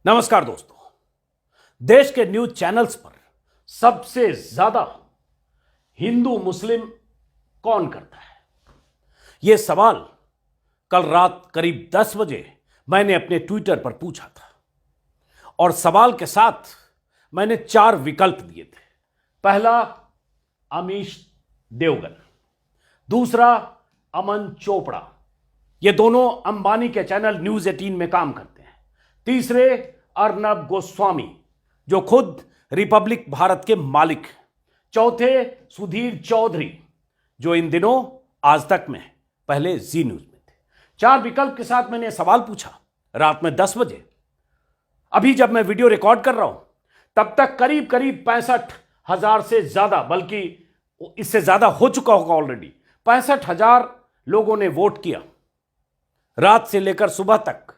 नमस्कार दोस्तों। देश के न्यूज चैनल्स पर सबसे ज्यादा हिंदू मुस्लिम कौन करता है, यह सवाल कल रात करीब 10 बजे मैंने अपने ट्विटर पर पूछा था और सवाल के साथ मैंने 4 विकल्प दिए थे। पहला, अमीश देवगन। दूसरा, अमन चोपड़ा, ये दोनों अंबानी के चैनल न्यूज 18 में काम करते हैं। तीसरे, अर्नब गोस्वामी, जो खुद रिपब्लिक भारत के मालिक हैं। चौथे, सुधीर चौधरी, जो इन दिनों आज तक में, पहले जी न्यूज में थे। 4 विकल्प के साथ मैंने सवाल पूछा रात में 10 बजे। अभी जब मैं वीडियो रिकॉर्ड कर रहा हूं तब तक करीब 65,000 से ज्यादा, बल्कि इससे ज्यादा हो चुका होगा ऑलरेडी, 65,000 लोगों ने वोट किया। रात से लेकर सुबह तक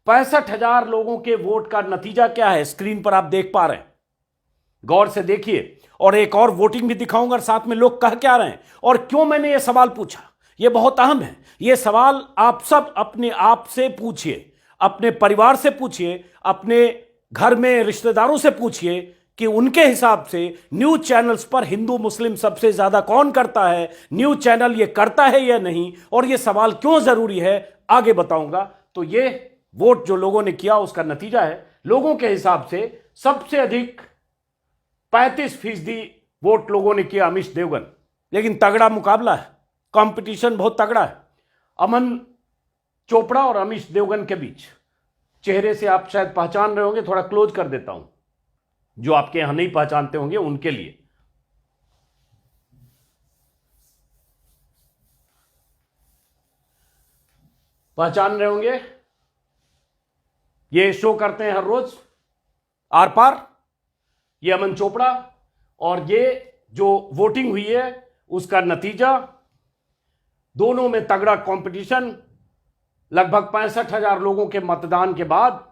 65,000 लोगों के वोट का नतीजा क्या है, स्क्रीन पर आप देख पा रहे हैं। गौर से देखिए और एक और वोटिंग भी दिखाऊंगा, साथ में लोग कह क्या रहे हैं और क्यों मैंने यह सवाल पूछा। यह बहुत अहम है। यह सवाल आप सब अपने आप से पूछिए, अपने परिवार से पूछिए, अपने घर में रिश्तेदारों से पूछिए कि उनके हिसाब से न्यूज चैनल्स पर हिंदू मुस्लिम सबसे ज्यादा कौन करता है, न्यूज चैनल ये करता है या नहीं, और यह सवाल क्यों जरूरी है आगे बताऊंगा। तो यह वोट जो लोगों ने किया उसका नतीजा है। लोगों के हिसाब से सबसे अधिक 35% वोट लोगों ने किया अमीश देवगन। लेकिन तगड़ा मुकाबला है, कंपटीशन बहुत तगड़ा है अमन चोपड़ा और अमीश देवगन के बीच। चेहरे से आप शायद पहचान रहे होंगे, थोड़ा क्लोज कर देता हूं जो आपके यहां नहीं पहचानते होंगे उनके लिए। पहचान रहे होंगे, ये शो करते हैं हर रोज आर पार, ये अमन चोपड़ा। और ये जो वोटिंग हुई है उसका नतीजा, दोनों में तगड़ा कंपटीशन। लगभग 65,000 लोगों के मतदान के बाद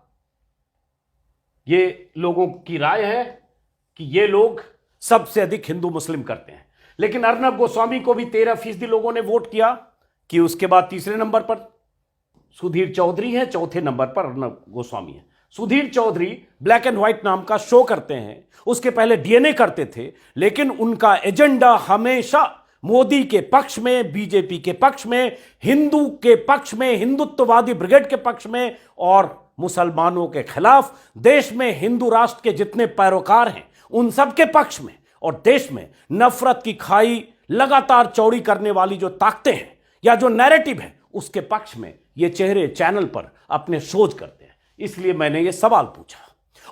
ये लोगों की राय है कि ये लोग सबसे अधिक हिंदू मुस्लिम करते हैं। लेकिन अर्नब गोस्वामी को भी 13% लोगों ने वोट किया। कि उसके बाद तीसरे नंबर पर सुधीर चौधरी है, चौथे नंबर पर अर्नब गोस्वामी है। Sudhir Chaudhary black and white नाम का शो करते हैं, उसके पहले डीएनए करते थे, लेकिन उनका एजेंडा हमेशा मोदी के पक्ष में, बीजेपी के पक्ष में, हिंदू के पक्ष में, हिंदुत्ववादी ब्रिगेड के पक्ष में और मुसलमानों के खिलाफ, देश में हिंदू राष्ट्र के जितने पैरोकार हैं उन सब के पक्ष में, और देश में नफरत की खाई लगातार चौड़ी करने वाली जो ताकतें हैं या जो नैरेटिव है उसके पक्ष में ये चेहरे चैनल पर अपने शोज करते हैं। इसलिए मैंने ये सवाल पूछा।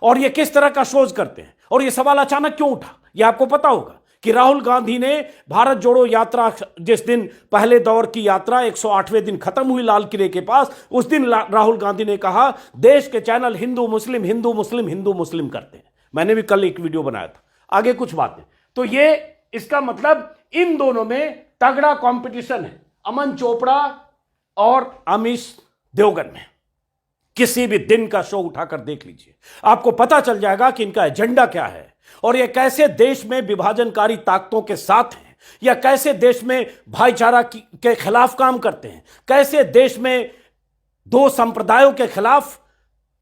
और ये किस तरह का शोज करते हैं और ये सवाल अचानक क्यों उठा, ये आपको पता होगा कि राहुल गांधी ने भारत जोड़ो यात्रा, जिस दिन पहले दौर की यात्रा 108वें दिन खत्म हुई लाल किले के पास, उस दिन राहुल गांधी ने कहा देश के चैनल हिंदू मुस्लिम हिंदू मुस्लिम हिंदू मुस्लिम करते हैं। मैंने भी कल एक वीडियो बनाया था, आगे कुछ बातें। तो ये इसका मतलब इन दोनों में तगड़ा कंपटीशन है, अमन चोपड़ा और अमीश देवगन में। किसी भी दिन का शो उठाकर देख लीजिए, आपको पता चल जाएगा कि इनका एजेंडा क्या है और ये कैसे देश में विभाजनकारी ताकतों के साथ हैं, या कैसे देश में भाईचारा के खिलाफ काम करते हैं, कैसे देश में 2 संप्रदायों के खिलाफ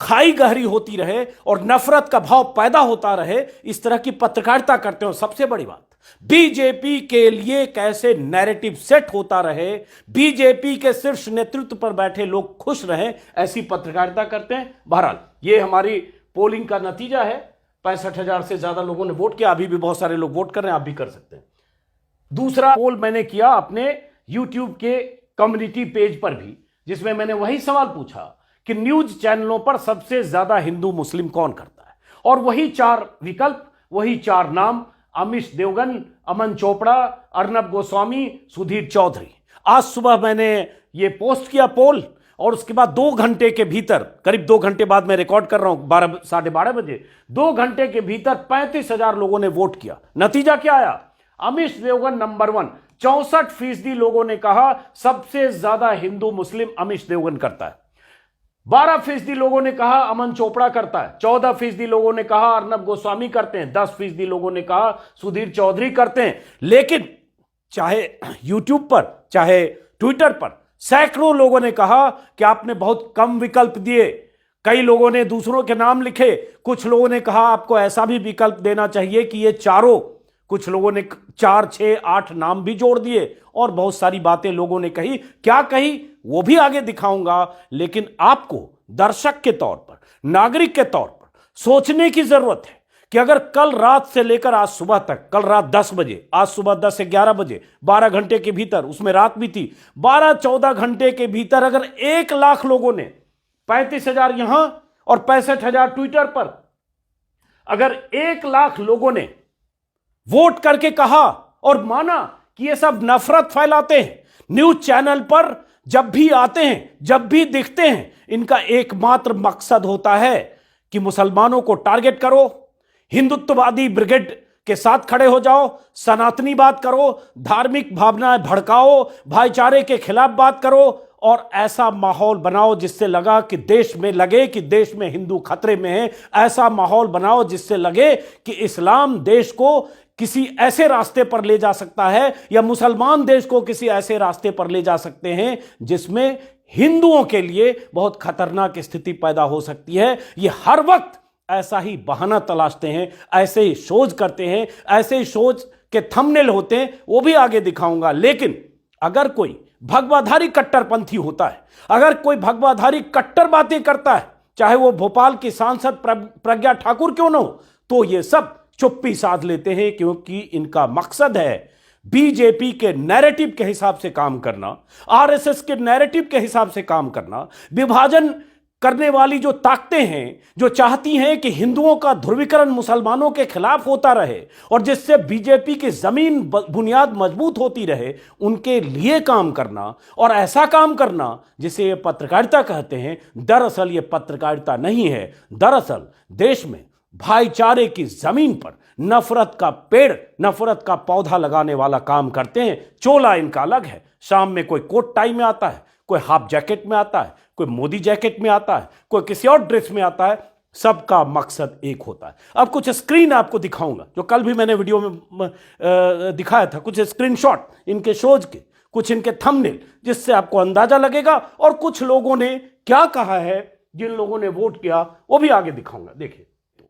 खाई गहरी होती रहे और नफरत का भाव पैदा होता रहे, इस तरह की पत्रकारिता करते हो। सबसे बड़ी बात, बीजेपी के लिए कैसे नैरेटिव सेट होता रहे, बीजेपी के शीर्ष नेतृत्व पर बैठे लोग खुश रहे, ऐसी पत्रकारिता करते हैं। बहरहाल ये हमारी पोलिंग का नतीजा है। 65,000 से ज्यादा लोगों ने वोट किया, अभी भी बहुत सारे लोग वोट कर रहे हैं, आप भी कर सकते हैं। दूसरा पोल मैंने किया अपने यूट्यूब के कम्युनिटी पेज पर भी, जिसमें मैंने वही सवाल पूछा कि न्यूज चैनलों पर सबसे ज्यादा हिंदू मुस्लिम कौन करता है, और वही 4 विकल्प, वही 4 नाम, अमीश देवगन, अमन चोपड़ा, अर्नब गोस्वामी, सुधीर चौधरी। आज सुबह मैंने ये पोस्ट किया पोल, और उसके बाद 2 घंटे के भीतर, करीब 2 घंटे बाद मैं रिकॉर्ड कर रहा हूं 12 साढ़े 12 बजे, 2 घंटे के भीतर 35,000 लोगों ने वोट किया। नतीजा क्या आया? अमीश देवगन नंबर 1, 64% लोगों ने कहा सबसे ज्यादा हिंदू मुस्लिम अमीश देवगन करता है। 12% लोगों ने कहा अमन चोपड़ा करता है, 14% लोगों ने कहा अर्नब गोस्वामी करते हैं, 10% लोगों ने कहा सुधीर चौधरी करते हैं। लेकिन चाहे यूट्यूब पर चाहे ट्विटर पर सैकड़ों लोगों ने कहा कि आपने बहुत कम विकल्प दिए, कई लोगों ने दूसरों के नाम लिखे, कुछ लोगों ने कहा आपको ऐसा भी विकल्प देना चाहिए कि ये चारों, कुछ लोगों ने 4, 6, 8 नाम भी जोड़ दिए और बहुत सारी बातें लोगों ने कही। क्या कही वो भी आगे दिखाऊंगा, लेकिन आपको दर्शक के तौर पर, नागरिक के तौर पर सोचने की जरूरत है कि अगर कल रात से लेकर आज सुबह तक, कल रात 10 बजे, आज सुबह 10 से 11 बजे, 12 घंटे के भीतर, उसमें रात भी थी, 12-14 घंटे के भीतर अगर 1 लाख लोगों ने, 35,000 यहां और 65,000 ट्विटर पर, अगर 1 लाख लोगों ने वोट करके कहा और माना कि ये सब नफरत फैलाते हैं, न्यूज चैनल पर जब भी आते हैं, जब भी दिखते हैं, इनका एकमात्र मकसद होता है कि मुसलमानों को टारगेट करो, हिंदुत्ववादी ब्रिगेड के साथ खड़े हो जाओ, सनातनी बात करो, धार्मिक भावनाएं भड़काओ, भाईचारे के खिलाफ बात करो और ऐसा माहौल बनाओ जिससे लगा कि देश में लगे कि देश में हिंदू खतरे में है। ऐसा माहौल बनाओ जिससे लगे कि इस्लाम देश को किसी ऐसे रास्ते पर ले जा सकता है या मुसलमान देश को किसी ऐसे रास्ते पर ले जा सकते हैं जिसमें हिंदुओं के लिए बहुत खतरनाक स्थिति पैदा हो सकती है। ये हर वक्त ऐसा ही बहाना तलाशते हैं, ऐसे ही शोज करते हैं, ऐसे ही शोज के थंबनेल होते हैं, वो भी आगे दिखाऊंगा। लेकिन अगर कोई भगवाधारी कट्टरपंथी होता है, अगर कोई भगवाधारी कट्टर बातें करता है, चाहे वो भोपाल की सांसद प्रज्ञा ठाकुर क्यों ना हो, तो ये सब चुप्पी साध लेते हैं, क्योंकि इनका मकसद है बीजेपी के नैरेटिव के हिसाब से काम करना, आरएसएस के नैरेटिव के हिसाब से काम करना। विभाजन करने वाली जो ताकतें हैं, जो चाहती हैं कि हिंदुओं का ध्रुवीकरण मुसलमानों के खिलाफ होता रहे और जिससे बीजेपी की जमीन बुनियाद मजबूत होती रहे, उनके लिए काम करना और ऐसा काम करना जिसे ये पत्रकारिता कहते हैं। दरअसल ये पत्रकारिता नहीं है, दरअसल देश में भाईचारे की जमीन पर नफरत का पेड़, नफरत का पौधा लगाने वाला काम करते हैं। चोला इनका अलग है, शाम में कोई कोट टाई में आता है, कोई हाफ जैकेट में आता है, कोई मोदी जैकेट में आता है, कोई किसी और ड्रेस में आता है, सबका मकसद एक होता है। अब कुछ स्क्रीन आपको दिखाऊंगा जो कल भी मैंने वीडियो में दिखाया था, कुछ स्क्रीनशॉट इनके शोज के, कुछ इनके थंबनेल, जिससे आपको अंदाजा लगेगा और कुछ लोगों ने क्या कहा है, जिन लोगों ने वोट किया वो भी आगे दिखाऊंगा। देखिए,